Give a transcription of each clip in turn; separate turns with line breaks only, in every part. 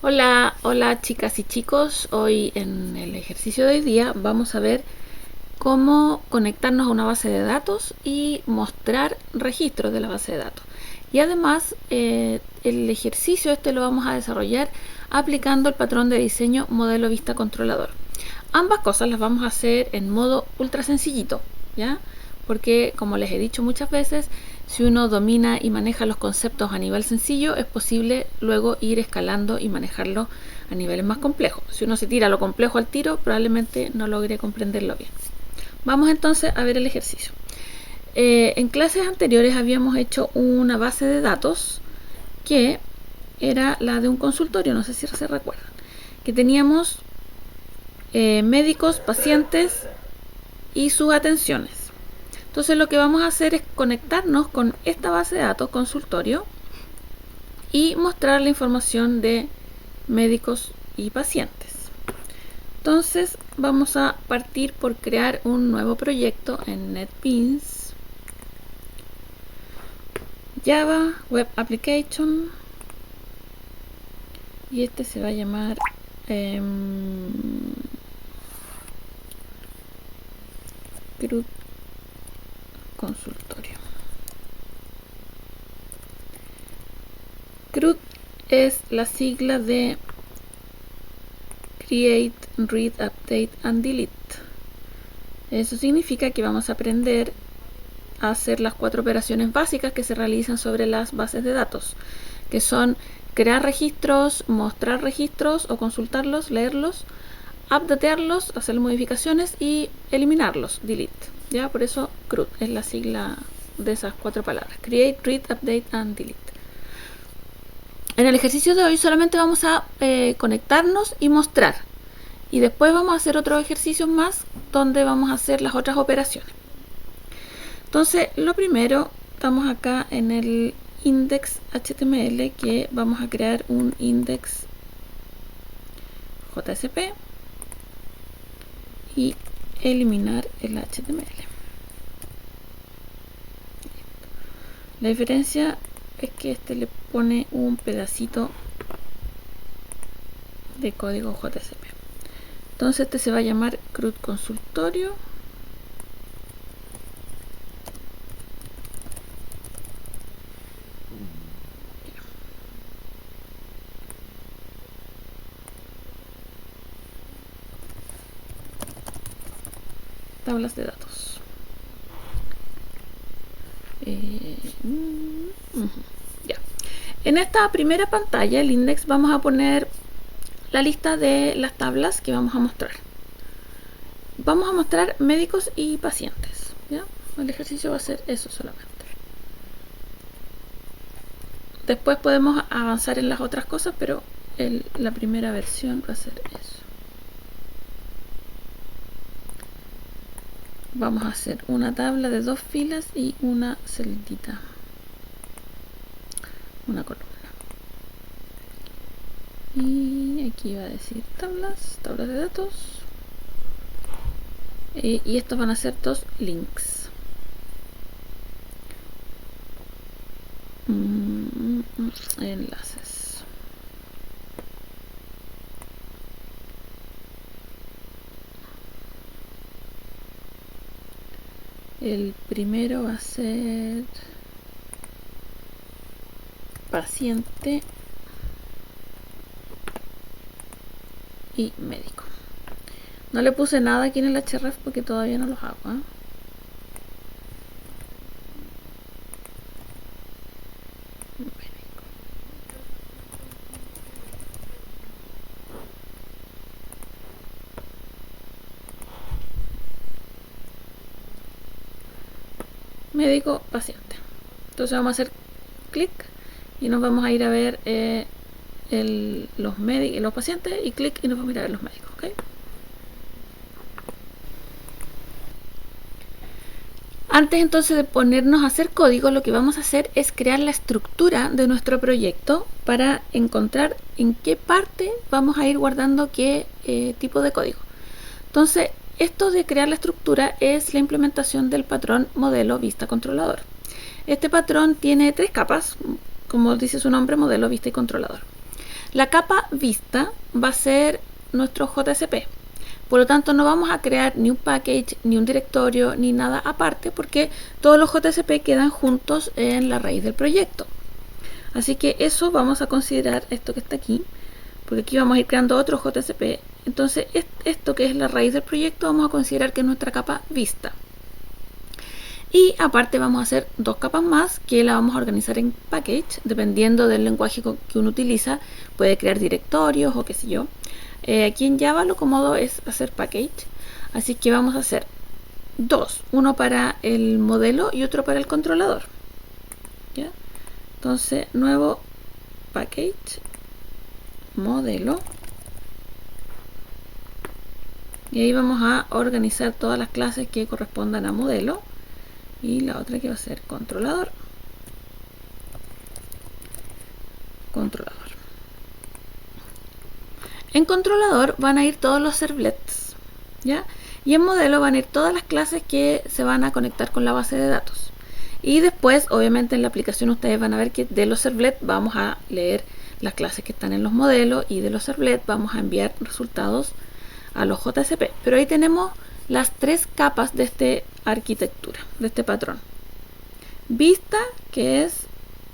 Hola, hola chicas y chicos. Hoy en el ejercicio de hoy día vamos a ver cómo conectarnos a una base de datos y mostrar registros de la base de datos. Y además el ejercicio lo vamos a desarrollar aplicando el patrón de diseño modelo vista controlador. Ambas cosas las vamos a hacer en modo ultra sencillito, ¿ya? Porque como les he dicho muchas veces, si uno domina y maneja los conceptos a nivel sencillo, es posible luego ir escalando y manejarlo a niveles más complejos. Si uno se tira a lo complejo al tiro, probablemente no logre comprenderlo bien. Vamos entonces a ver el ejercicio. En clases anteriores habíamos hecho una base de datos que era la de un consultorio, no sé si se recuerdan, que teníamos médicos, pacientes y sus atenciones. Entonces lo que vamos a hacer es conectarnos con esta base de datos consultorio y mostrar la información de médicos y pacientes. Entonces vamos a partir por crear un nuevo proyecto en NetBeans, Java Web Application, y este se va a llamar CRUD Consultorio. CRUD es la sigla de Create, Read, Update and Delete. Eso significa que vamos a aprender a hacer las 4 operaciones básicas que se realizan sobre las bases de datos, que son crear registros, mostrar registros o consultarlos, leerlos, updatearlos, hacer modificaciones y eliminarlos, delete. ¿Ya? Por eso CRUD es la sigla de esas 4 palabras: Create, Read, Update and Delete. En el ejercicio de hoy solamente vamos a conectarnos y mostrar, y después vamos a hacer otros ejercicios más donde vamos a hacer las otras operaciones. Entonces, lo primero, estamos acá en el index HTML, que vamos a crear un index JSP y eliminar el HTML. La diferencia es que le pone un pedacito de código JSP. Entonces se va a llamar CRUD Consultorio. Tablas de datos. Ya. En esta primera pantalla, el index, vamos a poner la lista de las tablas que vamos a mostrar. Vamos a mostrar médicos y pacientes, ¿ya? El ejercicio va a ser eso solamente. Después podemos avanzar en las otras cosas, pero la primera versión va a ser eso. Vamos a hacer una tabla de 2 filas y una celdita, una columna. Y aquí va a decir tablas de datos. Y estos van a ser 2 links. Enlaces. El primero va a ser paciente y médico. No le puse nada aquí en el href porque todavía no los hago, ¿eh? Médico, paciente. Entonces vamos a hacer clic y nos vamos a ir a ver los pacientes, y clic y nos vamos a ir a ver los médicos, ¿ok? Antes entonces de ponernos a hacer código, lo que vamos a hacer es crear la estructura de nuestro proyecto para encontrar en qué parte vamos a ir guardando qué tipo de código. Entonces, esto de crear la estructura es la implementación del patrón modelo vista controlador. Este patrón tiene 3 capas, como dice su nombre, modelo, vista y controlador. La capa vista va a ser nuestro JSP. Por lo tanto, no vamos a crear ni un package, ni un directorio, ni nada aparte, porque todos los JSP quedan juntos en la raíz del proyecto. Así que eso vamos a considerar, esto que está aquí, porque aquí vamos a ir creando otro JSP. Entonces, esto que es la raíz del proyecto, vamos a considerar que es nuestra capa vista. Y aparte vamos a hacer dos capas más que la vamos a organizar en package, dependiendo del lenguaje que uno utiliza. Puede crear directorios o qué sé yo. Aquí en Java lo cómodo es hacer package, así que vamos a hacer dos, uno para el modelo y otro para el controlador. ¿Ya? Entonces, nuevo package, modelo, y ahí vamos a organizar todas las clases que correspondan a modelo, y la otra que va a ser controlador. En controlador van a ir todos los servlets, ¿ya? Y en modelo van a ir todas las clases que se van a conectar con la base de datos. Y después, obviamente, en la aplicación ustedes van a ver que de los servlets vamos a leer las clases que están en los modelos, y de los servlets vamos a enviar resultados a los JSP. Pero ahí tenemos las tres capas de esta arquitectura, de este patrón. Vista, que es,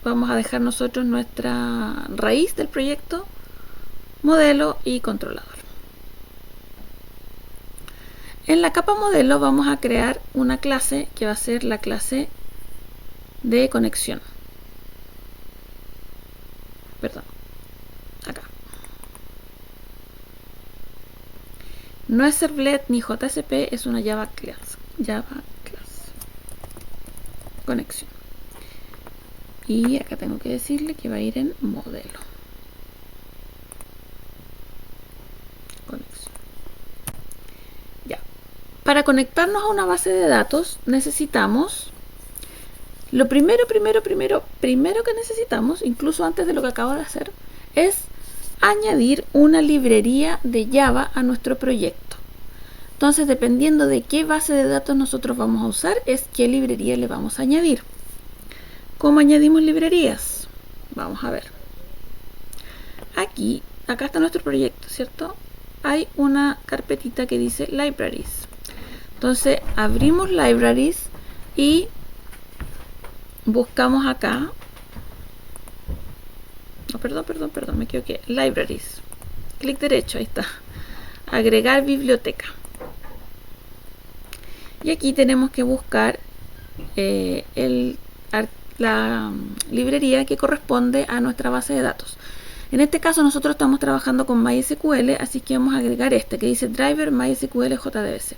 vamos a dejar nosotros nuestra raíz del proyecto, modelo y controlador. En la capa modelo vamos a crear una clase que va a ser la clase de conexión. Perdón, acá. No es servlet ni JSP, es una Java class. Conexión. Y acá tengo que decirle que va a ir en modelo. Conexión. Ya. Para conectarnos a una base de datos necesitamos, lo primero que necesitamos, incluso antes de lo que acabo de hacer, es añadir una librería de Java a nuestro proyecto. Entonces, dependiendo de qué base de datos nosotros vamos a usar, es qué librería le vamos a añadir. ¿Cómo añadimos librerías? Vamos a ver. Acá está nuestro proyecto, ¿cierto? Hay una carpetita que dice Libraries. Entonces, abrimos Libraries y buscamos acá. No, perdón, me equivoqué. Libraries. Clic derecho, ahí está. Agregar biblioteca. Y aquí tenemos que buscar la librería que corresponde a nuestra base de datos. En este caso nosotros estamos trabajando con MySQL, así que vamos a agregar este que dice Driver MySQL JDBC.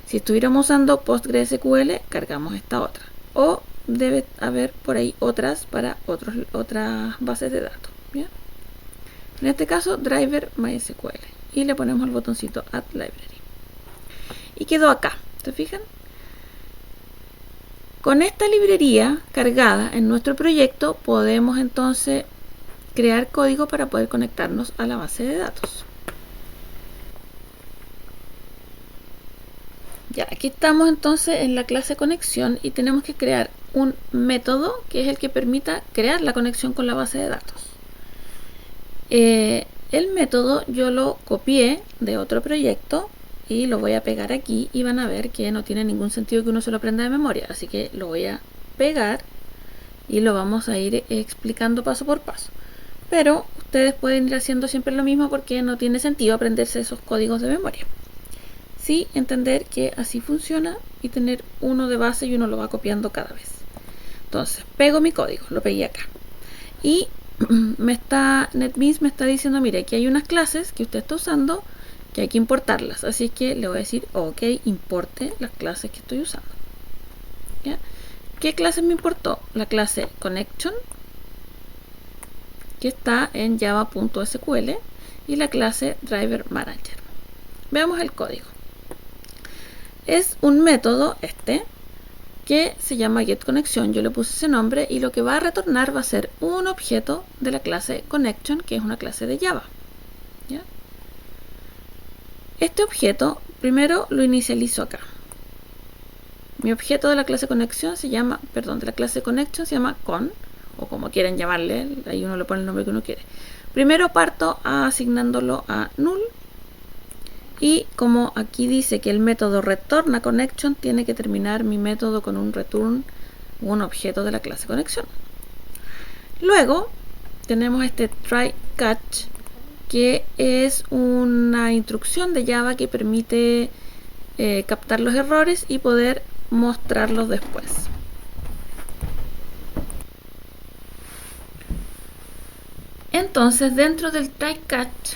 Si estuviéramos usando PostgreSQL, cargamos esta otra. O debe haber por ahí otras para otras bases de datos. ¿Bien? En este caso, Driver MySQL. Y le ponemos el botoncito Add Library. Y quedó acá. ¿Se fijan? Con esta librería cargada en nuestro proyecto podemos entonces crear código para poder conectarnos a la base de datos. Ya, aquí estamos entonces en la clase conexión y tenemos que crear un método que es el que permita crear la conexión con la base de datos. El método yo lo copié de otro proyecto y lo voy a pegar aquí, y van a ver que no tiene ningún sentido que uno se lo aprenda de memoria, así que lo voy a pegar y lo vamos a ir explicando paso por paso. Pero ustedes pueden ir haciendo siempre lo mismo porque no tiene sentido aprenderse esos códigos de memoria. Sí, entender que así funciona y tener uno de base y uno lo va copiando cada vez. Entonces, pego mi código, lo pegué acá. Y NetBeans me está diciendo, mire, aquí hay unas clases que usted está usando que hay que importarlas. Así que le voy a decir, ok, importe las clases que estoy usando. ¿Ya? ¿Qué clase me importó? La clase Connection, que está en java.sql, y la clase Driver Manager. Veamos el código. Es un método que se llama getConnection. Yo le puse ese nombre y lo que va a retornar va a ser un objeto de la clase Connection, que es una clase de Java. ¿Ya? Este objeto primero lo inicializo acá. Mi objeto de la clase Connection se llama con, o como quieran llamarle, ahí uno le pone el nombre que uno quiere. Primero parto asignándolo a null, y como aquí dice que el método return a connection, tiene que terminar mi método con un return, un objeto de la clase conexión. Luego tenemos este try catch, que es una instrucción de Java que permite captar los errores y poder mostrarlos después. Entonces, dentro del try catch,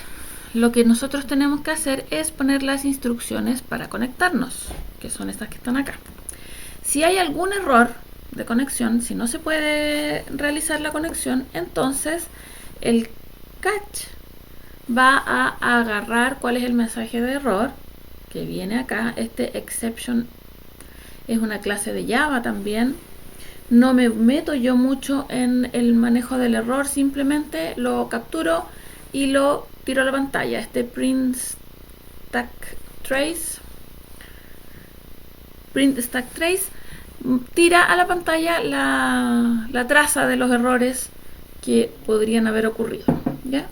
lo que nosotros tenemos que hacer es poner las instrucciones para conectarnos, que son estas que están acá. Si hay algún error de conexión, si no se puede realizar la conexión, entonces el catch va a agarrar cuál es el mensaje de error que viene acá. Este exception es una clase de Java también. No me meto yo mucho en el manejo del error, simplemente lo capturo y lo tiro a la pantalla. Este print stack trace tira a la pantalla la traza de los errores que podrían haber ocurrido, ¿ya?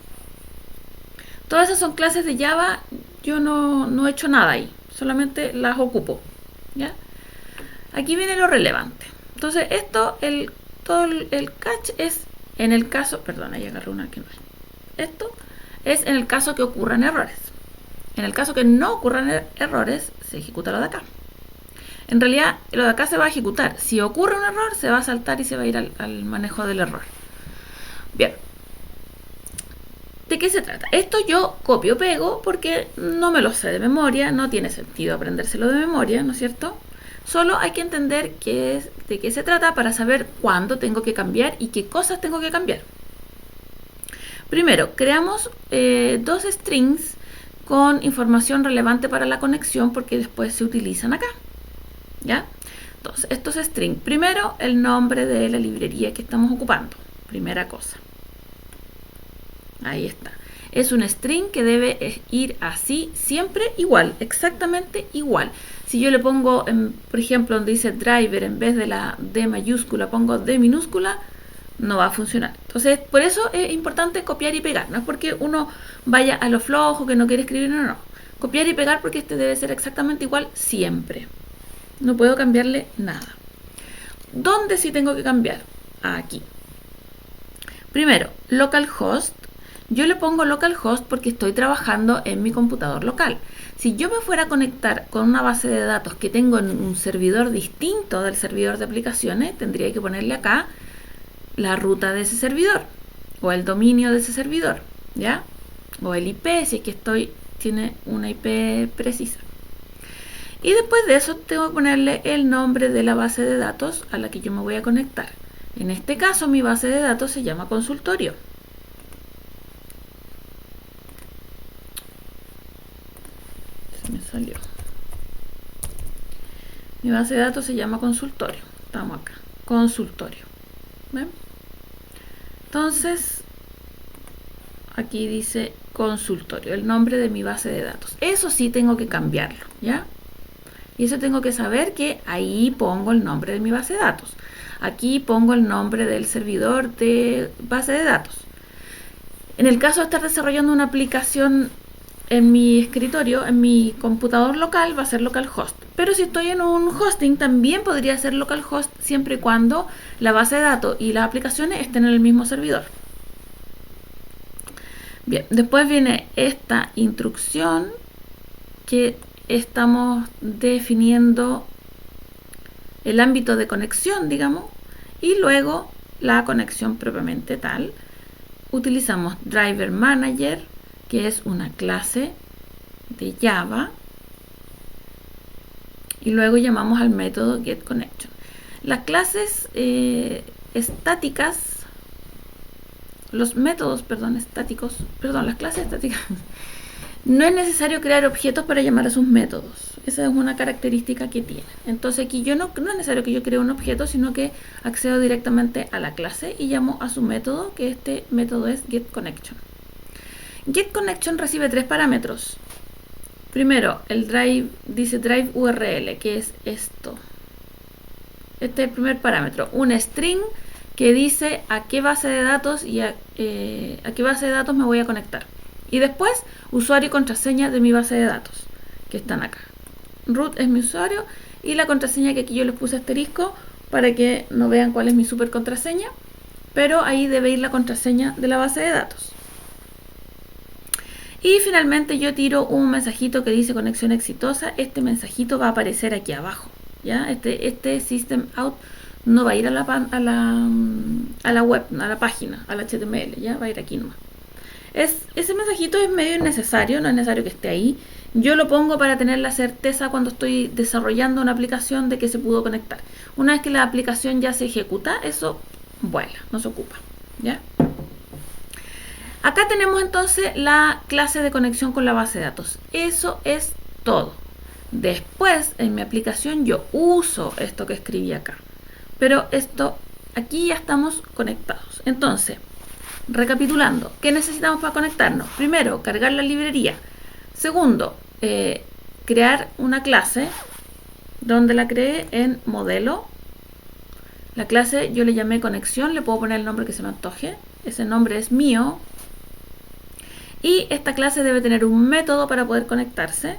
Todas esas son clases de Java. Yo no he hecho nada ahí, solamente las ocupo, ¿ya? Aquí viene lo relevante. Entonces todo el catch es en el caso, perdón, ahí agarré una que no es. Esto es en el caso que ocurran errores. En el caso que no ocurran errores, se ejecuta lo de acá. En realidad, lo de acá se va a ejecutar. Si ocurre un error, se va a saltar y se va a ir al manejo del error. Bien. ¿De qué se trata? Esto yo copio-pego porque no me lo sé de memoria, no tiene sentido aprendérselo de memoria, ¿no es cierto? Solo hay que entender de qué se trata para saber cuándo tengo que cambiar y qué cosas tengo que cambiar. Primero, creamos dos strings con información relevante para la conexión porque después se utilizan acá, ¿ya? Entonces, estos strings, primero el nombre de la librería que estamos ocupando, primera cosa. Ahí está. Es un string que debe ir así, siempre igual, exactamente igual. Si yo le pongo, por ejemplo, donde dice driver, en vez de la D mayúscula, pongo D minúscula, no va a funcionar. Entonces, por eso es importante copiar y pegar. No es porque uno vaya a lo flojo, que no quiere escribir, no. Copiar y pegar porque este debe ser exactamente igual siempre. No puedo cambiarle nada. ¿Dónde sí tengo que cambiar? Aquí. Primero, localhost. Yo le pongo localhost porque estoy trabajando en mi computador local. Si yo me fuera a conectar con una base de datos que tengo en un servidor distinto del servidor de aplicaciones, tendría que ponerle acá la ruta de ese servidor o el dominio de ese servidor, ¿ya? O el IP, si es que tiene una IP precisa. Y después de eso tengo que ponerle el nombre de la base de datos a la que yo me voy a conectar. En este caso mi base de datos se llama consultorio. Me salió. Mi base de datos se llama consultorio. Estamos acá, consultorio. ¿Ven? Entonces, aquí dice consultorio, el nombre de mi base de datos. Eso sí tengo que cambiarlo, ¿ya? Y eso tengo que saber que ahí pongo el nombre de mi base de datos. Aquí pongo el nombre del servidor de base de datos. En el caso de estar desarrollando una aplicación en mi escritorio, en mi computador local, va a ser localhost. Pero si estoy en un hosting, también podría ser localhost siempre y cuando la base de datos y las aplicaciones estén en el mismo servidor. Bien, después viene esta instrucción que estamos definiendo el ámbito de conexión, digamos, y luego la conexión propiamente tal. Utilizamos driver manager, que es una clase de Java, y luego llamamos al método getConnection. Las clases estáticas, los métodos, las clases estáticas, no es necesario crear objetos para llamar a sus métodos. Esa es una característica que tiene. Entonces aquí no es necesario que yo cree un objeto, sino que accedo directamente a la clase y llamo a su método, que este método es getConnection. GetConnection recibe tres parámetros. Primero, dice drive URL, que es esto. Este es el primer parámetro. Un string que dice a qué base de datos y a qué base de datos me voy a conectar. Y después, usuario y contraseña de mi base de datos, que están acá. Root es mi usuario y la contraseña, que aquí yo les puse asterisco para que no vean cuál es mi super contraseña, pero ahí debe ir la contraseña de la base de datos. Y finalmente yo tiro un mensajito que dice conexión exitosa. Este mensajito va a aparecer aquí abajo, ¿ya? Este system out no va a ir a la web, a la página, al HTML, ¿ya? Va a ir aquí nomás. Ese mensajito es medio innecesario, no es necesario que esté ahí. Yo lo pongo para tener la certeza cuando estoy desarrollando una aplicación de que se pudo conectar. Una vez que la aplicación ya se ejecuta, eso vuela, no se ocupa, ¿ya? Acá tenemos entonces la clase de conexión con la base de datos. Eso es todo. Después, en mi aplicación, yo uso esto que escribí acá. Pero aquí ya estamos conectados. Entonces, recapitulando, ¿qué necesitamos para conectarnos? Primero, cargar la librería. Segundo, crear una clase donde la creé en modelo. La clase yo le llamé conexión, le puedo poner el nombre que se me antoje. Ese nombre es mío. Y esta clase debe tener un método para poder conectarse.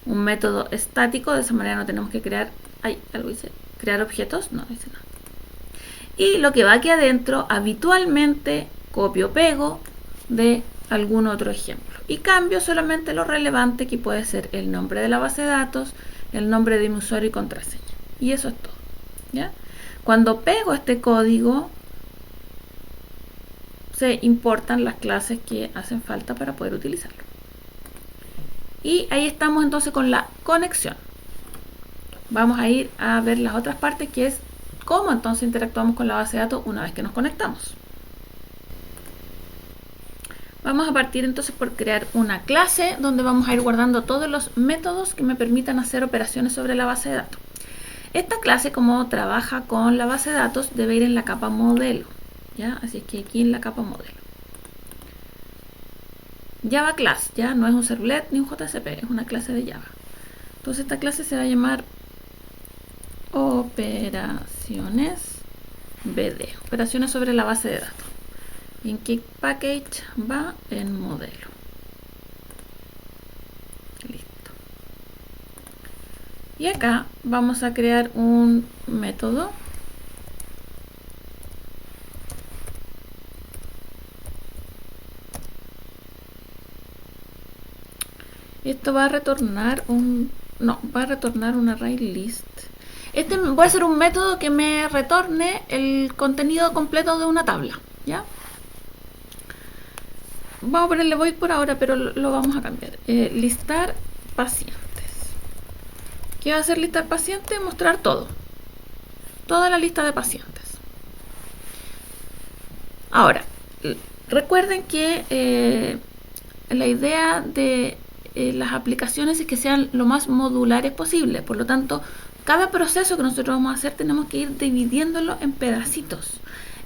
Un método estático, de esa manera no tenemos que crear... algo dice, crear objetos, no dice nada. Y lo que va aquí adentro, habitualmente copio pego de algún otro ejemplo. Y cambio solamente lo relevante, que puede ser el nombre de la base de datos, el nombre de mi usuario y contraseña. Y eso es todo, ¿ya? Cuando pego este código, se importan las clases que hacen falta para poder utilizarlo. Y ahí estamos entonces con la conexión. Vamos a ir a ver las otras partes, que es cómo entonces interactuamos con la base de datos una vez que nos conectamos. Vamos a partir entonces por crear una clase donde vamos a ir guardando todos los métodos que me permitan hacer operaciones sobre la base de datos. Esta clase, como trabaja con la base de datos, debe ir en la capa modelo, ¿ya? Así que aquí en la capa modelo. Java Class, ya no es un servlet ni un JCP, es una clase de Java. Entonces esta clase se va a llamar operaciones BD, operaciones sobre la base de datos. ¿En qué package va? En modelo. Listo. Y acá vamos a crear un método esto va a retornar va a retornar un array list. Este puede ser un método que me retorne el contenido completo de una tabla, ¿ya? Vamos a ponerle void por ahora, pero lo vamos a cambiar. Listar pacientes. ¿Qué va a hacer listar pacientes? Mostrar todo. Toda la lista de pacientes. Ahora, recuerden que la idea de las aplicaciones es que sean lo más modulares posible. Por lo tanto, cada proceso que nosotros vamos a hacer tenemos que ir dividiéndolo en pedacitos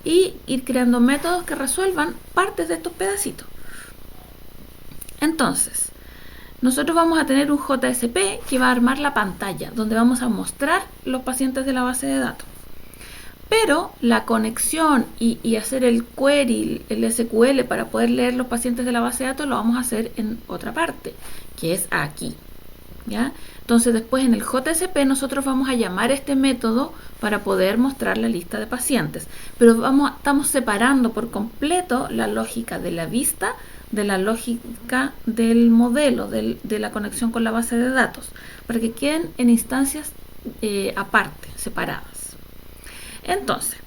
y ir creando métodos que resuelvan partes de estos pedacitos. Entonces, nosotros vamos a tener un JSP que va a armar la pantalla, donde vamos a mostrar los pacientes de la base de datos. Pero la conexión y hacer el query, el SQL para poder leer los pacientes de la base de datos lo vamos a hacer en otra parte, que es aquí, ¿ya? Entonces después en el JSP nosotros vamos a llamar este método para poder mostrar la lista de pacientes. Pero estamos separando por completo la lógica de la vista de la lógica del modelo, de la conexión con la base de datos, para que queden en instancias aparte, separadas. Entonces,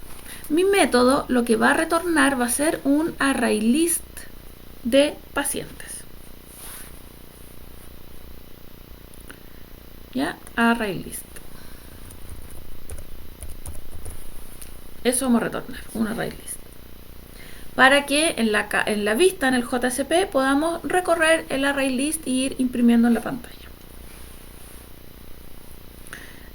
mi método lo que va a retornar va a ser un array list de pacientes. ¿Ya? Array list. Eso vamos a retornar, un array list. Para que en la vista, en el JSP, podamos recorrer el array list y ir imprimiendo en la pantalla.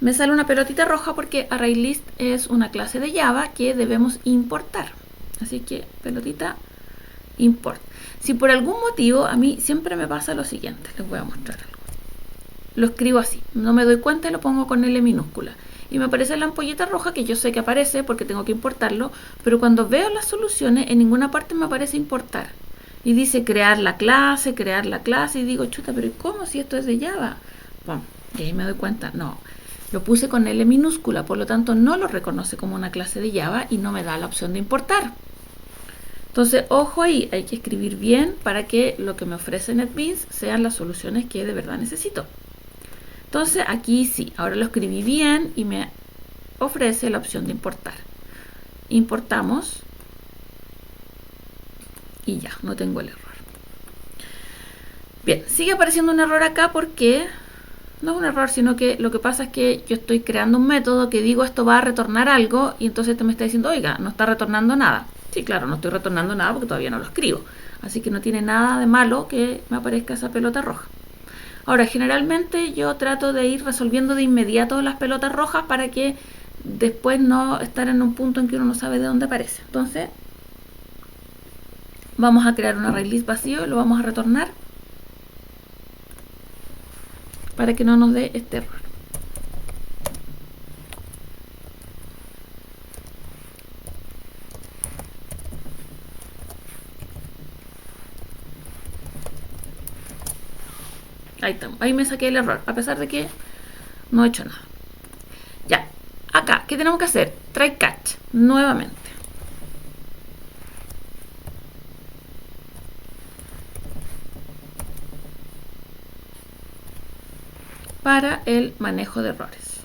Me sale una pelotita roja porque ArrayList es una clase de Java que debemos importar. Así que pelotita import. Si por algún motivo a mí siempre me pasa lo siguiente, les voy a mostrar algo. lo escribo así. No me doy cuenta y lo pongo con L minúscula. Y me aparece la ampolleta roja, que yo sé que aparece porque tengo que importarlo, pero cuando veo las soluciones, en ninguna parte me aparece importar. Y dice crear la clase, y digo, chuta, pero ¿cómo si esto es de Java? Bueno, y ahí me doy cuenta, no, lo puse con L minúscula, por lo tanto no lo reconoce como una clase de Java y no me da la opción de importar. Entonces, ojo ahí, hay que escribir bien para que lo que me ofrece NetBeans sean las soluciones que de verdad necesito. Entonces, aquí sí, ahora lo escribí bien y me ofrece la opción de importar. Importamos y ya, no tengo el error. Bien, sigue apareciendo un error acá porque no es un error, sino que lo que pasa es que yo estoy creando un método que digo esto va a retornar algo y entonces te me está diciendo, oiga, no está retornando nada. Sí, claro, no estoy retornando nada porque todavía no lo escribo. Así que no tiene nada de malo que me aparezca esa pelota roja. Ahora, generalmente yo trato de ir resolviendo de inmediato las pelotas rojas para que después no estar en un punto en que uno no sabe de dónde aparece. Entonces, vamos a crear un array list vacío y lo vamos a retornar para que no nos dé este error. Ahí estamos, ahí me saqué el error, a pesar de que no he hecho nada. Ya, acá, ¿qué tenemos que hacer? Try catch, nuevamente. Para el manejo de errores.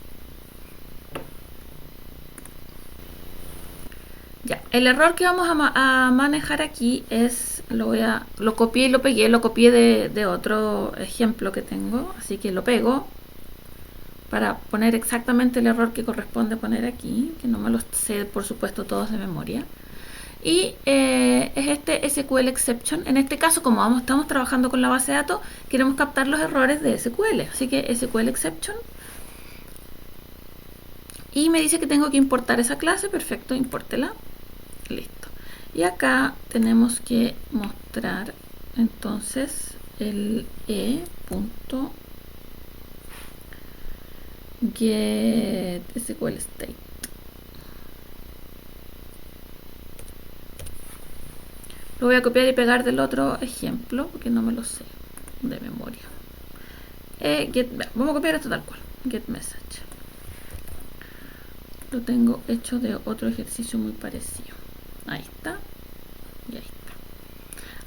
Ya, el error que vamos a manejar aquí es, lo copié y lo pegué, lo copié de otro ejemplo que tengo, así que lo pego para poner exactamente el error que corresponde poner aquí, que no me lo sé por supuesto todos de memoria. Y es este SQL exception. En este caso, como estamos trabajando con la base de datos, queremos captar los errores de SQL, así que SQL exception. Y me dice que tengo que importar esa clase, perfecto, impórtela. Listo. Y acá tenemos que mostrar entonces el e.get SQL state. Lo voy a copiar y pegar del otro ejemplo porque no me lo sé de memoria. Vamos a copiar esto tal cual. Get message. Lo tengo hecho de otro ejercicio muy parecido. Ahí está. Y ahí está.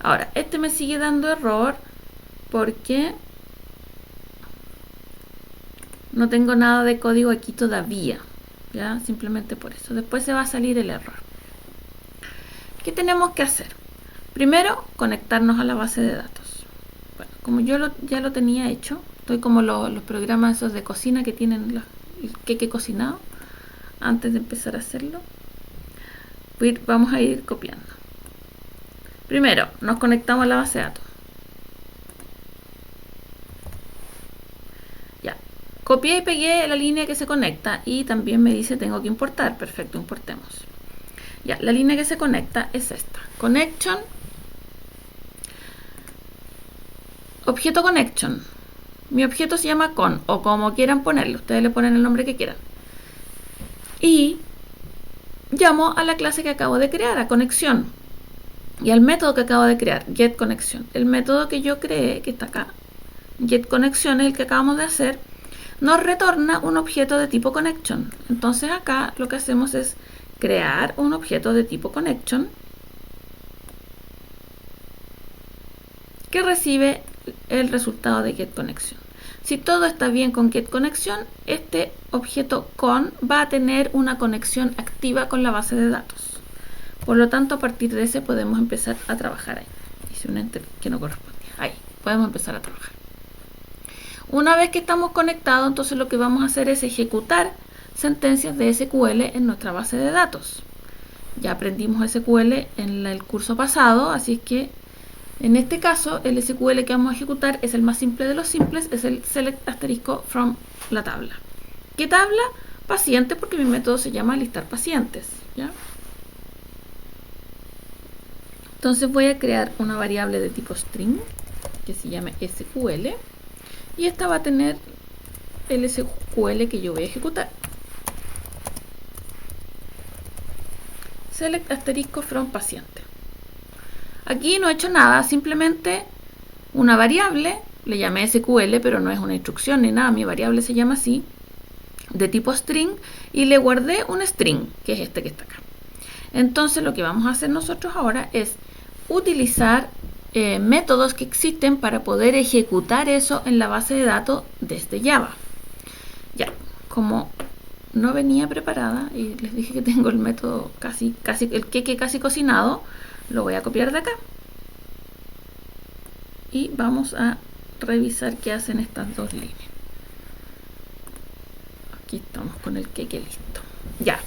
Ahora, este me sigue dando error porque no tengo nada de código aquí todavía. ¿Ya? Simplemente por eso. Después se va a salir el error. ¿Qué tenemos que hacer? Primero, conectarnos a la base de datos. Bueno, como yo ya lo tenía hecho, estoy como los programas esos de cocina que tienen el queque cocinado antes de empezar a hacerlo. Vamos a ir copiando. Primero, nos conectamos a la base de datos. Ya, copié y pegué la línea que se conecta y también me dice tengo que importar. Perfecto, importemos. Ya, la línea que se conecta es esta. Connection. Objeto connection. Mi objeto se llama con, o como quieran ponerlo. Ustedes le ponen el nombre que quieran. Y llamo a la clase que acabo de crear, a conexión. Y al método que acabo de crear, getConnection. El método que yo creé, que está acá, getConnection, es el que acabamos de hacer, nos retorna un objeto de tipo connection. Entonces acá lo que hacemos es crear un objeto de tipo connection que recibe el resultado de getConnection. Si todo está bien con getConnection, este objeto con va a tener una conexión activa con la base de datos. Por lo tanto, a partir de ese podemos empezar a trabajar ahí. Hice un enter que no correspondía. Ahí, podemos empezar a trabajar. Una vez que estamos conectados, entonces lo que vamos a hacer es ejecutar sentencias de SQL en nuestra base de datos. Ya aprendimos SQL en el curso pasado, así es que en este caso el SQL que vamos a ejecutar es el más simple de los simples, es el select asterisco from la tabla. ¿Qué tabla? Paciente, porque mi método se llama listar pacientes. ¿Ya? Entonces voy a crear una variable de tipo string que se llame SQL y esta va a tener el SQL que yo voy a ejecutar. Select asterisco from paciente. Aquí no he hecho nada, simplemente una variable, le llamé SQL, pero no es una instrucción ni nada, mi variable se llama así, de tipo string, y le guardé un string, que es este que está acá. Entonces lo que vamos a hacer nosotros ahora es utilizar métodos que existen para poder ejecutar eso en la base de datos desde Java. Ya, como no venía preparada y les dije que tengo el método el queque casi cocinado, lo voy a copiar de acá y vamos a revisar qué hacen estas dos líneas. Aquí estamos con el queque listo. Ya,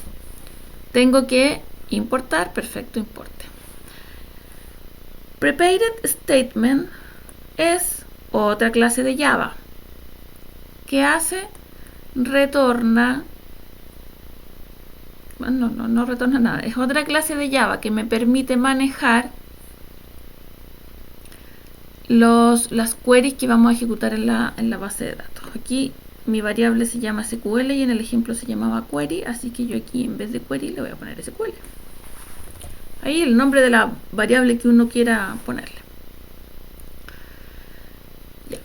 tengo que importar, perfecto, importe. Prepared statement es otra clase de Java que hace, retorna, no retorna nada, es otra clase de Java que me permite manejar las queries que vamos a ejecutar en la base de datos. Aquí mi variable se llama SQL y en el ejemplo se llamaba query, así que yo aquí en vez de query le voy a poner SQL. Ahí el nombre de la variable que uno quiera ponerle. Ya.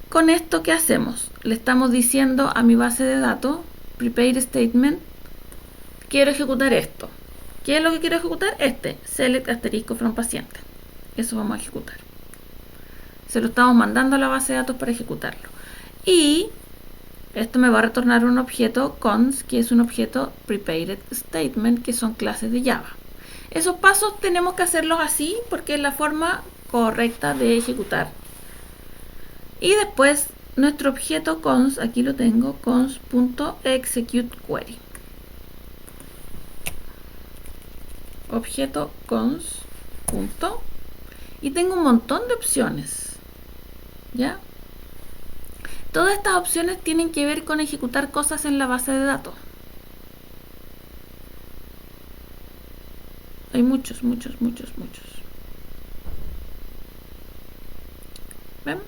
Con esto, ¿qué hacemos? Le estamos diciendo a mi base de datos, prepare statement, quiero ejecutar esto. ¿Qué es lo que quiero ejecutar? Select asterisco from paciente. Eso vamos a ejecutar. Se lo estamos mandando a la base de datos para ejecutarlo. Y esto me va a retornar un objeto cons, que es un objeto prepared statement, que son clases de Java. Esos pasos tenemos que hacerlos así porque es la forma correcta de ejecutar. Y después nuestro objeto cons, aquí lo tengo, cons.executeQuery. Objeto cons. Y tengo un montón de opciones. ¿Ya? Todas estas opciones tienen que ver con ejecutar cosas en la base de datos. Hay muchos. ¿Ven?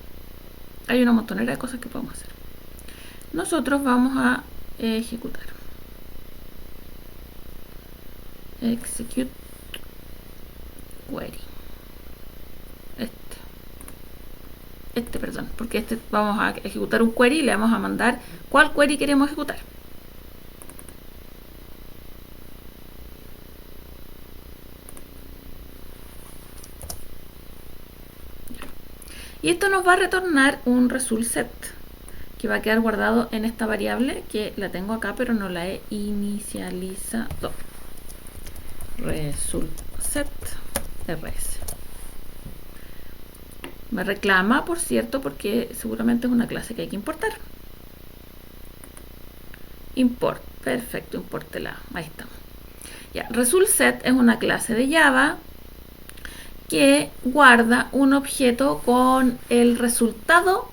Hay una montonera de cosas que podemos hacer. Nosotros vamos a ejecutar. Execute query. Perdón, porque vamos a ejecutar un query y le vamos a mandar cuál query queremos ejecutar. Y esto nos va a retornar un result set que va a quedar guardado en esta variable que la tengo acá pero no la he inicializado. Result set rs. Me reclama, por cierto, porque seguramente es una clase que hay que importar. Import, perfecto, importela. Ahí estamos. Ya, result set es una clase de Java que guarda un objeto con el resultado.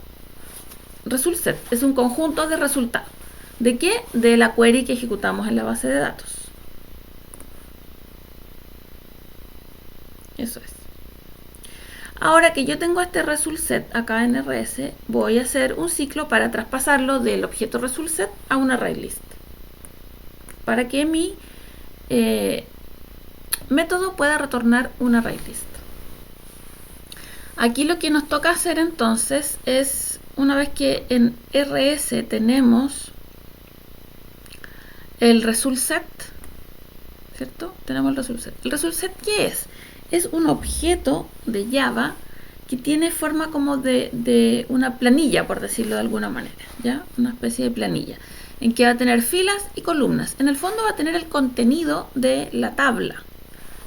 Result set es un conjunto de resultados. ¿De qué? De la query que ejecutamos en la base de datos. Eso es. Ahora que yo tengo este result set acá en RS, voy a hacer un ciclo para traspasarlo del objeto result set a un array list. Para que mi método pueda retornar un array list. Aquí lo que nos toca hacer entonces es, una vez que en RS tenemos el result set, ¿cierto? Tenemos el result set. ¿El result set qué es? Es un objeto de Java que tiene forma como de una planilla, por decirlo de alguna manera, ¿ya? Una especie de planilla, en que va a tener filas y columnas. En el fondo va a tener el contenido de la tabla,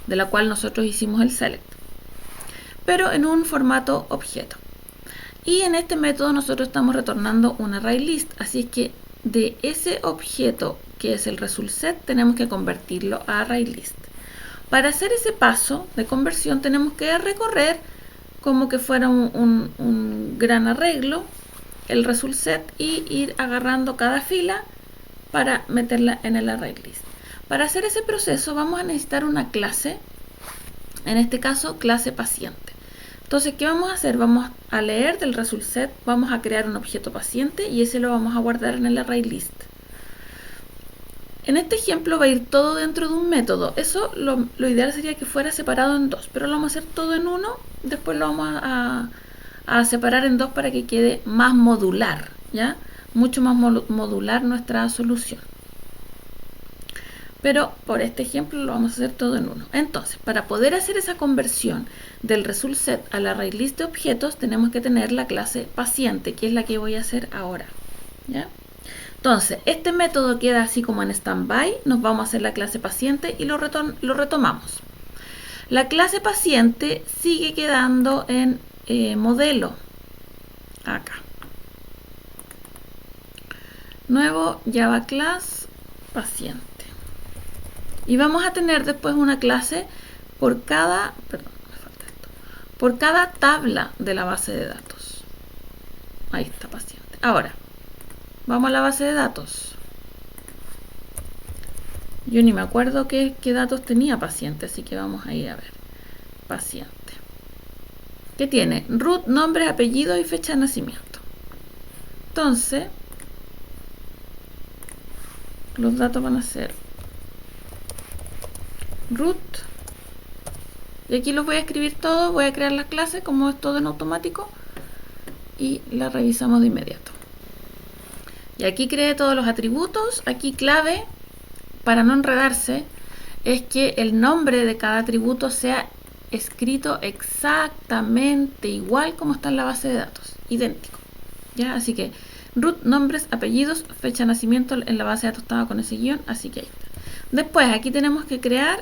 de la cual nosotros hicimos el select, pero en un formato objeto. Y en este método nosotros estamos retornando un array list, así es que de ese objeto que es el result set tenemos que convertirlo a array list. Para hacer ese paso de conversión tenemos que recorrer como que fuera un gran arreglo el result set y ir agarrando cada fila para meterla en el array list. Para hacer ese proceso vamos a necesitar una clase, en este caso clase paciente. Entonces, ¿qué vamos a hacer? Vamos a leer del result set, vamos a crear un objeto paciente y ese lo vamos a guardar en el array list. En este ejemplo va a ir todo dentro de un método. Eso lo ideal sería que fuera separado en dos, pero lo vamos a hacer todo en uno. Después lo vamos a separar en dos para que quede más modular, ¿ya? Mucho más modular nuestra solución. Pero por este ejemplo lo vamos a hacer todo en uno. Entonces, para poder hacer esa conversión del result set al array list de objetos, tenemos que tener la clase paciente, que es la que voy a hacer ahora, ¿ya? Entonces, este método queda así como en standby. Nos vamos a hacer la clase paciente y lo retomamos. La clase paciente sigue quedando en modelo. Acá. Nuevo Java class paciente. Y vamos a tener después una clase por cada, por cada tabla de la base de datos. Ahí está, paciente. Ahora, vamos a la base de datos. Yo ni me acuerdo qué datos tenía paciente, así que vamos a ir a ver. Paciente. ¿Qué tiene? Root, nombre, apellido y fecha de nacimiento. Entonces, los datos van a ser root. Y aquí los voy a escribir todos, voy a crear la clase como es todo en automático y la revisamos de inmediato. Y aquí creé todos los atributos. Aquí clave, para no enredarse, es que el nombre de cada atributo sea escrito exactamente igual como está en la base de datos, idéntico, ¿ya? Así que root, nombres, apellidos, fecha de nacimiento, en la base de datos estaba con ese guión, así que ahí está. Después aquí tenemos que crear,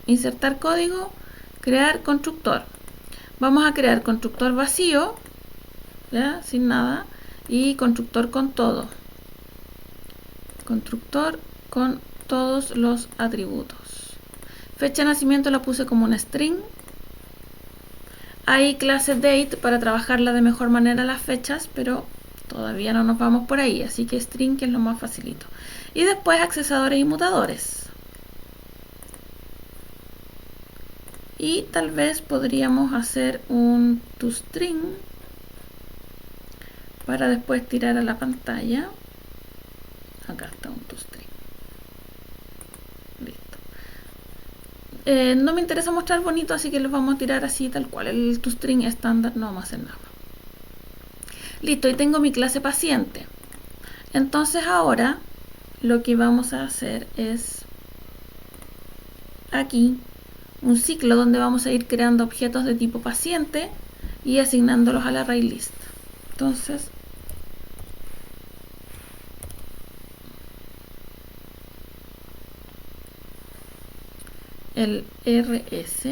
insertar código, crear constructor. Vamos a crear constructor vacío, ¿ya? Sin nada, y constructor con todo. Constructor con todos los atributos. Fecha de nacimiento la puse como una string. Hay clase date para trabajarla de mejor manera las fechas, pero todavía no nos vamos por ahí, así que string, que es lo más facilito. Y después accesadores y mutadores. Y tal vez podríamos hacer un toString para después tirar a la pantalla. Acá está un toString. Listo. No me interesa mostrar bonito, así que los vamos a tirar así tal cual. El toString estándar no vamos a hacer nada. Listo, y tengo mi clase paciente. Entonces ahora lo que vamos a hacer es aquí un ciclo donde vamos a ir creando objetos de tipo paciente y asignándolos al array list. Entonces, el rs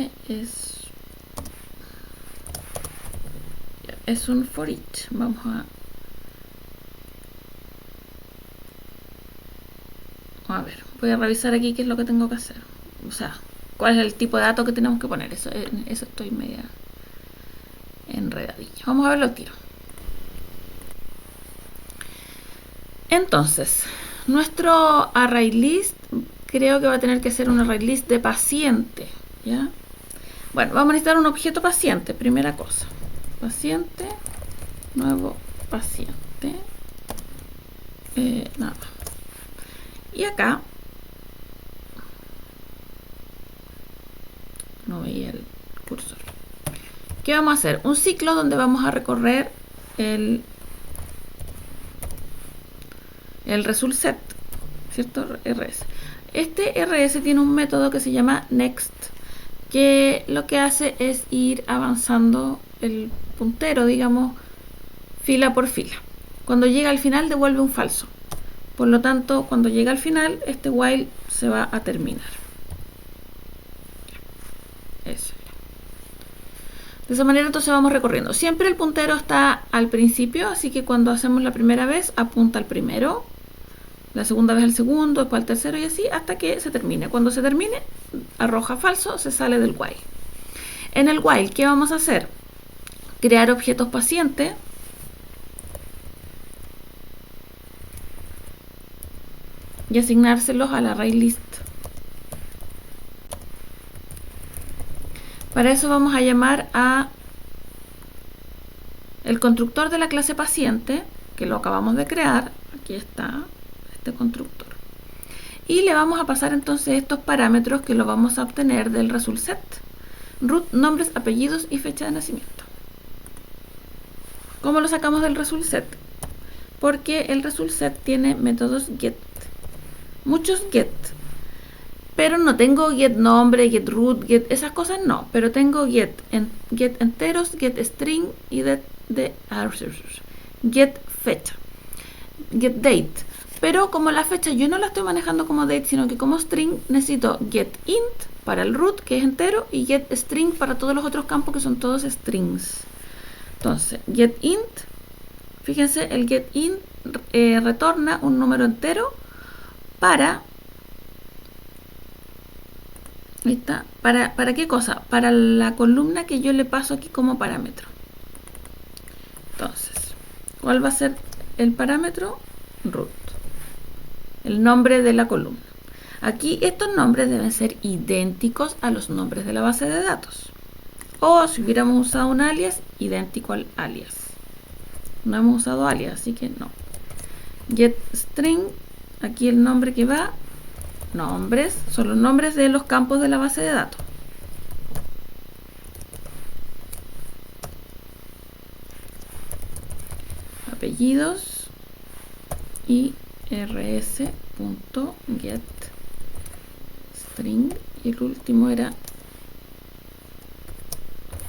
es un for each. Vamos a ver, voy a revisar aquí qué es lo que tengo que hacer. O sea, cuál es el tipo de datos que tenemos que poner. Eso estoy media enredadilla. Vamos a verlo al tiro. Entonces, nuestro array list creo que va a tener que ser un array list de paciente, ¿ya? Bueno, vamos a necesitar un objeto paciente, primera cosa. Paciente, nuevo paciente, nada. Y acá, no veía el cursor. ¿Qué vamos a hacer? Un ciclo donde vamos a recorrer el result set, ¿cierto? RS. Este RS tiene un método que se llama next, que lo que hace es ir avanzando el puntero, digamos, fila por fila. Cuando llega al final devuelve un falso. Por lo tanto, cuando llega al final, este while se va a terminar. Eso. De esa manera entonces vamos recorriendo. Siempre el puntero está al principio, así que cuando hacemos la primera vez apunta al primero, la segunda vez al segundo, después al tercero y así hasta que se termine. Cuando se termine, arroja falso, se sale del while. En el while, ¿qué vamos a hacer? Crear objetos pacientes. Y asignárselos al array list. Para eso vamos a llamar a el constructor de la clase paciente, que lo acabamos de crear. Aquí está este constructor. Y le vamos a pasar entonces estos parámetros que lo vamos a obtener del result set. Root, nombres, apellidos y fecha de nacimiento. ¿Cómo lo sacamos del result set? Porque el result set tiene métodos get. Muchos get. Pero no tengo get nombre, get root, get esas cosas no. Pero tengo get enteros, get string y get fecha. Get date. Pero como la fecha yo no la estoy manejando como date, sino que como string, necesito get int para el root, que es entero, y get string para todos los otros campos, que son todos strings. Entonces, get int, fíjense, el get int retorna un número entero para... Ahí está. ¿Para qué cosa? Para la columna que yo le paso aquí como parámetro. Entonces, ¿cuál va a ser el parámetro? Root. El nombre de la columna. Aquí estos nombres deben ser idénticos a los nombres de la base de datos. O si hubiéramos usado un alias, idéntico al alias. No hemos usado alias, así que no. Get string, aquí el nombre que va, nombres, son los nombres de los campos de la base de datos. Apellidos y rs.get string, y el último era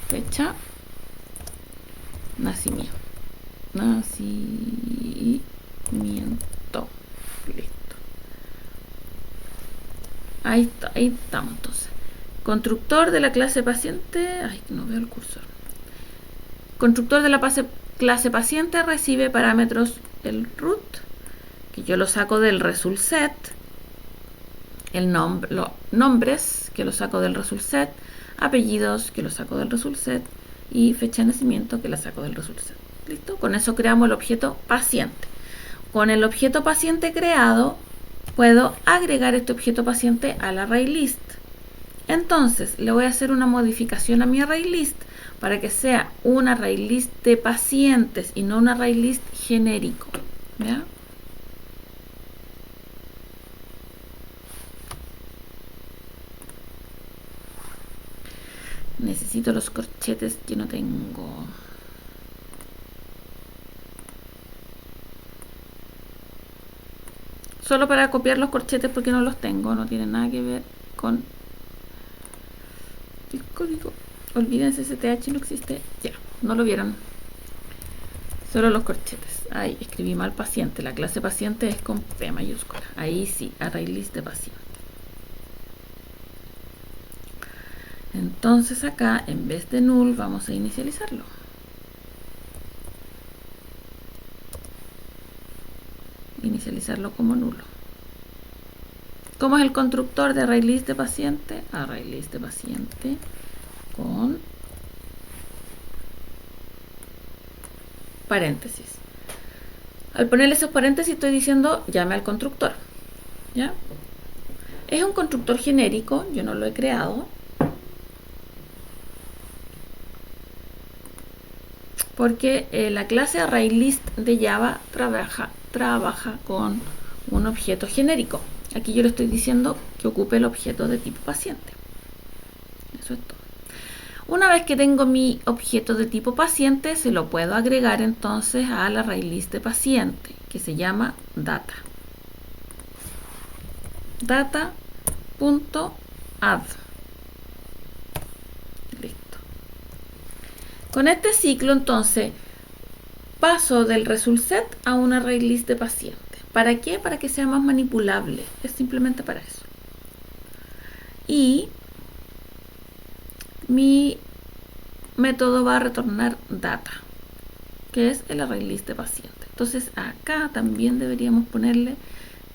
fecha nacimiento. Listo. Ahí estamos entonces. Constructor de la clase paciente. Ay, no veo el cursor. Constructor de la clase paciente recibe parámetros el root, que yo lo saco del result set, los nombres, que lo saco del result set, apellidos, que lo saco del result set, y fecha de nacimiento, que la saco del result set. ¿Listo? Con eso creamos el objeto paciente. Con el objeto paciente creado, puedo agregar este objeto paciente al array list. Entonces, le voy a hacer una modificación a mi array list para que sea un array list de pacientes y no un array list genérico. ¿Ya? Necesito los corchetes que no tengo. Solo para copiar los corchetes porque no los tengo. No tiene nada que ver con el código. Olvídense, STH no existe. Ya, no lo vieron. Solo los corchetes. Ahí escribí mal paciente. La clase paciente es con P mayúscula. Ahí sí, array list de paciente. Entonces acá, en vez de null, vamos a inicializarlo. Inicializarlo como nulo. ¿Cómo es el constructor de array list de paciente? Array list de paciente con paréntesis. Al ponerle esos paréntesis estoy diciendo llame al constructor. ¿Ya? Es un constructor genérico, yo no lo he creado. Porque la clase ArrayList de Java trabaja con un objeto genérico. Aquí yo le estoy diciendo que ocupe el objeto de tipo paciente. Eso es todo. Una vez que tengo mi objeto de tipo paciente, se lo puedo agregar entonces al ArrayList de paciente, que se llama data. Data.add. Con este ciclo, entonces, paso del result set a un array list de pacientes. ¿Para qué? Para que sea más manipulable. Es simplemente para eso. Y mi método va a retornar data, que es el array list de pacientes. Entonces, acá también deberíamos ponerle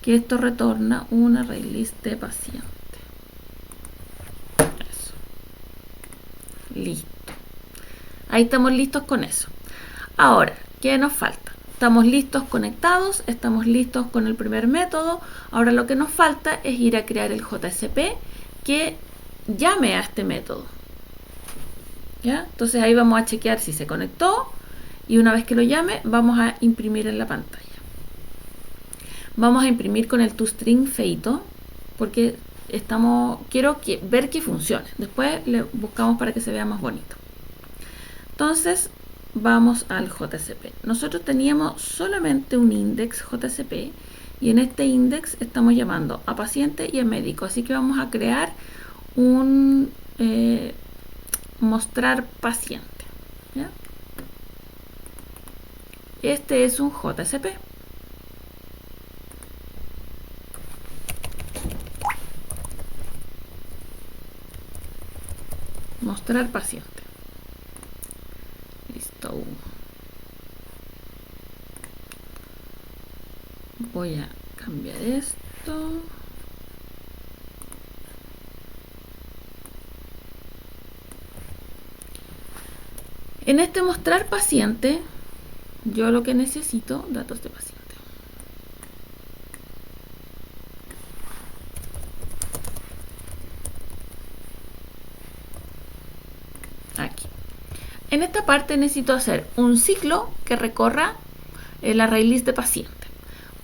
que esto retorna un array list de pacientes. Eso. Listo. Ahí estamos listos con eso. Ahora, ¿qué nos falta? Estamos listos conectados, estamos listos con el primer método. Ahora lo que nos falta es ir a crear el JSP que llame a este método. ¿Ya? Entonces ahí vamos a chequear si se conectó y una vez que lo llame vamos a imprimir en la pantalla. Vamos a imprimir con el toString feito porque quiero ver que funcione. Después le buscamos para que se vea más bonito. Entonces vamos al JCP. Nosotros teníamos solamente un index JCP y en este index estamos llamando a paciente y a médico. Así que vamos a crear un mostrar paciente. ¿Ya? Este es un JCP. Mostrar paciente. Listo. Voy a cambiar esto. En este mostrar paciente, yo lo que necesito, datos de paciente. Aquí. En esta parte necesito hacer un ciclo que recorra el array list de paciente.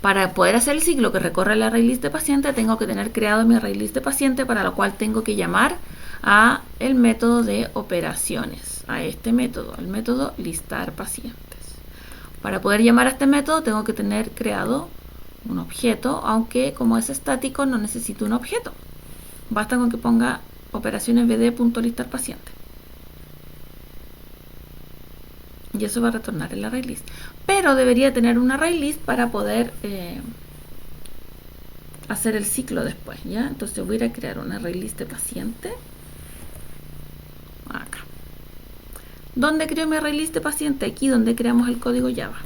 Para poder hacer el ciclo que recorre el array list de paciente, tengo que tener creado mi array list de paciente, para lo cual tengo que llamar a el método de operaciones, a este método, el método listar pacientes. Para poder llamar a este método tengo que tener creado un objeto, aunque como es estático no necesito un objeto. Basta con que ponga operaciones bd.listar paciente. Y eso va a retornar el array list. Pero debería tener un array list para poder hacer el ciclo después, ¿ya? Entonces voy a ir a crear un array list de paciente. Acá. ¿Dónde creo mi array list de paciente? Aquí donde creamos el código Java.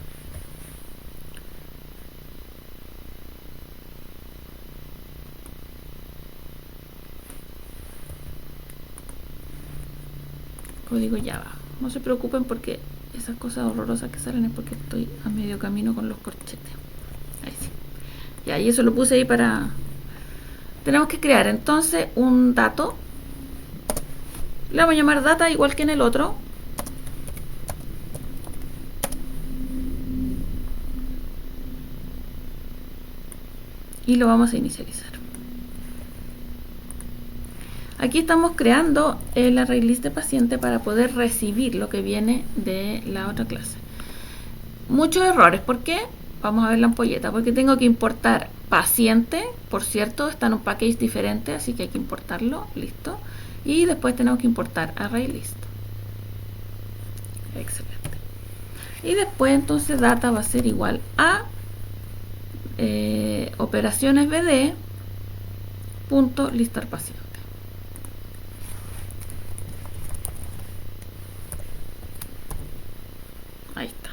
Código Java. No se preocupen porque esas cosas horrorosas que salen es porque estoy a medio camino con los corchetes. Ahí sí. Ya, y eso lo puse ahí para... Tenemos que crear entonces un dato. Le vamos a llamar data igual que en el otro. Y lo vamos a inicializar. Aquí estamos creando el array list de paciente para poder recibir lo que viene de la otra clase. Muchos errores. ¿Por qué? Vamos a ver la ampolleta. Porque tengo que importar paciente. Por cierto, está en un package diferente, así que hay que importarlo. Listo. Y después tenemos que importar array list. Excelente. Y después entonces data va a ser igual a operaciones bd punto listar paciente. Ahí está.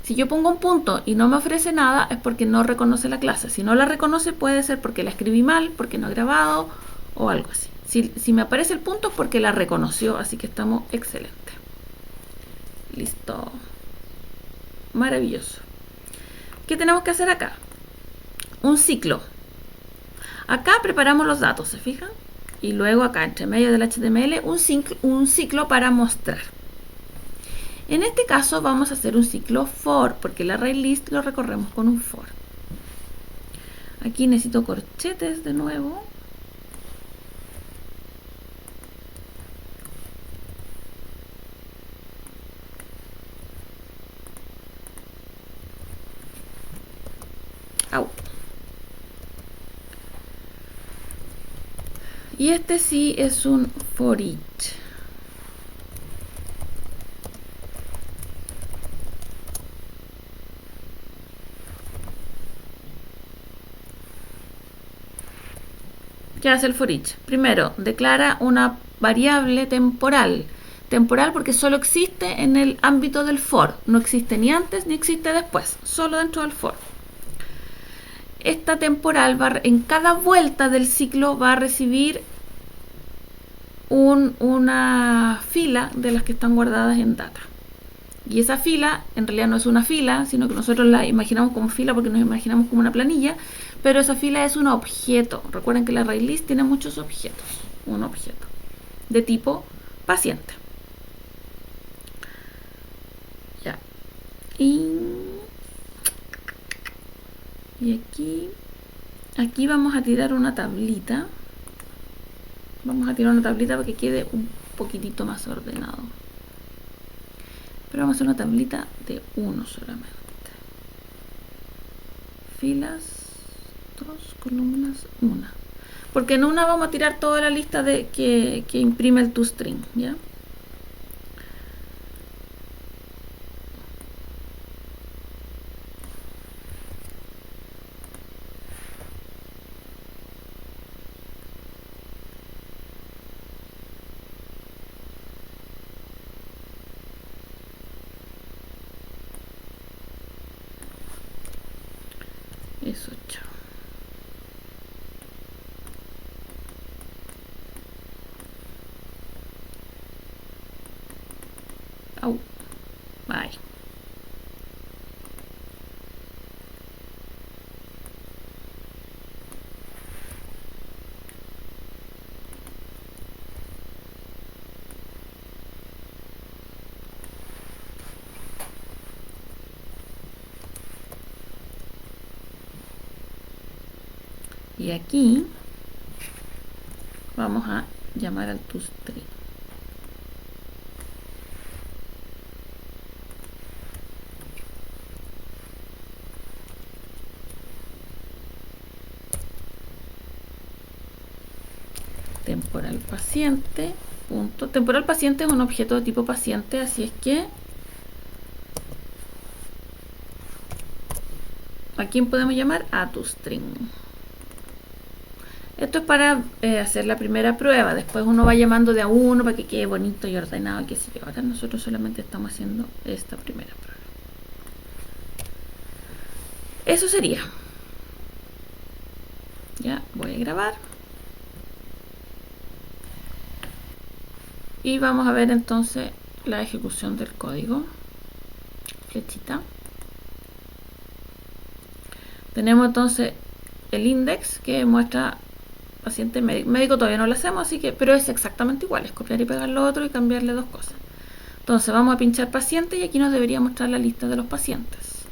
Si yo pongo un punto y no me ofrece nada, es porque no reconoce la clase. Si no la reconoce, puede ser porque la escribí mal, porque no he grabado o algo así. Si me aparece el punto es porque la reconoció, así que estamos excelentes. Listo. Maravilloso. ¿Qué tenemos que hacer acá? Un ciclo. Acá preparamos los datos, ¿se fijan? Y luego acá, entre medio del HTML, un ciclo para mostrar. En este caso vamos a hacer un ciclo for, porque el array list lo recorremos con un for. Aquí necesito corchetes de nuevo. Au. Y este sí es un for each. ¿Qué hace el for each? Primero, declara una variable temporal. Temporal porque solo existe en el ámbito del for. No existe ni antes ni existe después. Solo dentro del for. Esta temporal en cada vuelta del ciclo va a recibir una fila de las que están guardadas en data. Y esa fila en realidad no es una fila, sino que nosotros la imaginamos como fila porque nos imaginamos como una planilla, pero esa fila es un objeto. Recuerden que la array list tiene muchos objetos. Un objeto de tipo paciente. Ya. Y aquí vamos a tirar una tablita. Vamos a tirar una tablita para que quede un poquitito más ordenado. Pero vamos a hacer una tablita de uno solamente. Filas, 2, columnas, una. Porque en una vamos a tirar toda la lista de que imprime el toString, ¿ya? Eso, chao. Au. Bye. Y aquí vamos a llamar al toString. Temporal paciente. Punto. Temporal paciente es un objeto de tipo paciente, así es que ¿a quién podemos llamar? A toString. Esto es para hacer la primera prueba. Después uno va llamando de a uno para que quede bonito y ordenado, qué sé yo. Ahora nosotros solamente estamos haciendo esta primera prueba. Eso sería. Ya, voy a grabar. Y vamos a ver entonces la ejecución del código. Flechita. Tenemos entonces el index que muestra paciente médico. Médico todavía no lo hacemos, así que, pero es exactamente igual, es copiar y pegar lo otro y cambiarle dos cosas. Entonces vamos a pinchar paciente y aquí nos debería mostrar la lista de los pacientes.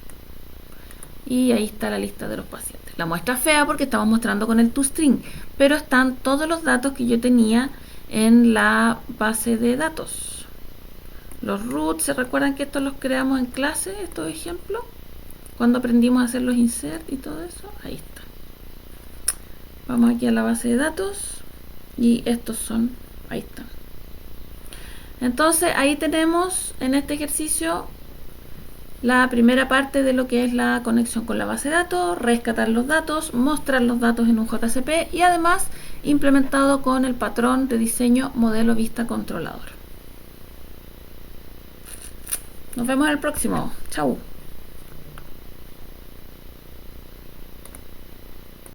Y ahí está la lista de los pacientes. La muestra fea porque estamos mostrando con el toString, pero están todos los datos que yo tenía en la base de datos. Los roots, ¿se recuerdan que estos los creamos en clase, estos ejemplos? Cuando aprendimos a hacer los insert y todo eso, ahí está. Vamos aquí a la base de datos y estos son, ahí están. Entonces ahí tenemos en este ejercicio la primera parte de lo que es la conexión con la base de datos, rescatar los datos, mostrar los datos en un JCP y además implementado con el patrón de diseño modelo vista controlador. Nos vemos en el próximo. Chau.